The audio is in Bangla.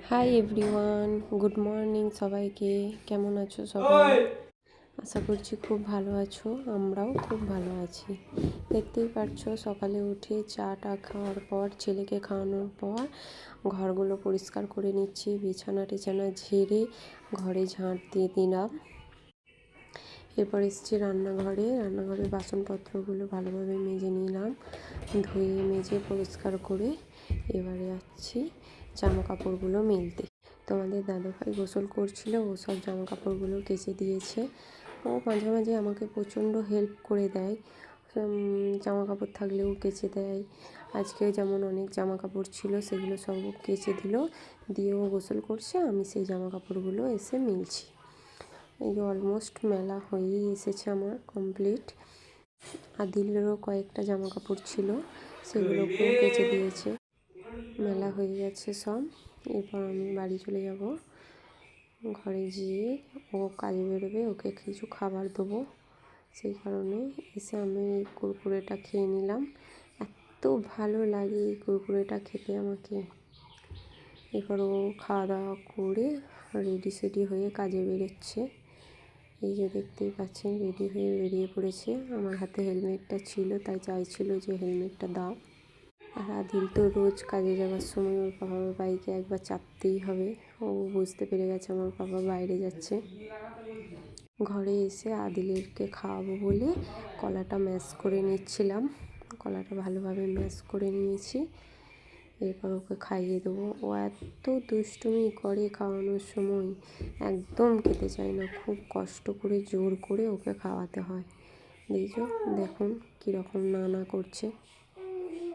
হাই এভরিওয়ান, গুড মর্নিং সবাইকে। কেমন আছো সবাই? আশা করছি খুব ভালো আছো। আমরাও খুব ভালো আছি। দেখতেই পাচ্ছো সকালে উঠে চাটা খাওয়ার পর, ছেলেকে খাওয়ানোর পর ঘরগুলো পরিষ্কার করে নিচ্ছি। বিছানা টিছানা ঝেড়ে ঘরে ঝাঁট দিয়ে দিলাম। এরপর এসেছি রান্নাঘরে বাসনপত্রগুলো ভালোভাবে মেজে নিলাম। ধুয়ে মেজে পরিষ্কার করে এবারে যাচ্ছি জামা কাপড়গুলো মেলতে। তোমাদের দাদাভাই গোসল করছিল, ও সব জামা কাপড়গুলো কেচে দিয়েছে। ও মাঝে মাঝে আমাকে প্রচণ্ড হেল্প করে দেয়, জামা কাপড় থাকলেও কেচে দেয়। আজকে যেমন অনেক জামা কাপড় ছিল, সেগুলো সব কেচে দিল, দিয়ে ও গোসল করছে, আমি সেই জামা কাপড়গুলো এসে মিলছি। এই যে অলমোস্ট মেলা হয়েই এসেছে আমার কমপ্লিট। আদিলেরও কয়েকটা জামা কাপড় ছিল, সেগুলোকেও কেচে দিয়েছে। মেলা হয়ে গেছে সব। এরপর আমি বাড়ি চলে যাব। ঘরে গিয়ে ও কাজে বেরোবে, ওকে কিছু খাবার দেবো। সেই কারণে এসে আমি এই কুরকুরেটা খেয়ে নিলাম। এত ভালো লাগে এই কুরকুরেটা খেতে আমাকে। এরপর ও খাওয়া দাওয়া করে রেডি সেডি হয়ে কাজে বেরোচ্ছে। এই যে দেখতেই পাচ্ছেন, রেডি হয়ে বেরিয়ে পড়েছে। আমার হাতে হেলমেটটা ছিল, তাই চাইছিল যে হেলমেটটা দাও। আর আদিল তো রোজ কাজে যাওয়ার সময় ওর বাবার বাইকে একবার চাপতেই হবে। ও বুঝতে পেরে গেছে আমার বাবা বাইরে যাচ্ছে। ঘরে এসে আদিলেরকে খাওয়াবো বলে কলাটা ম্যাশ করে নিচ্ছিলাম। কলাটা ভালোভাবে ম্যাশ করে নিয়েছি। এরপর ওকে খাইয়ে দেবো। ও এত দুষ্টুমি করে খাওয়ানোর সময়, একদম খেতে চায় না। খুব কষ্ট করে জোর করে ওকে খাওয়াতে হয়। দেখুন কীরকম না করছে।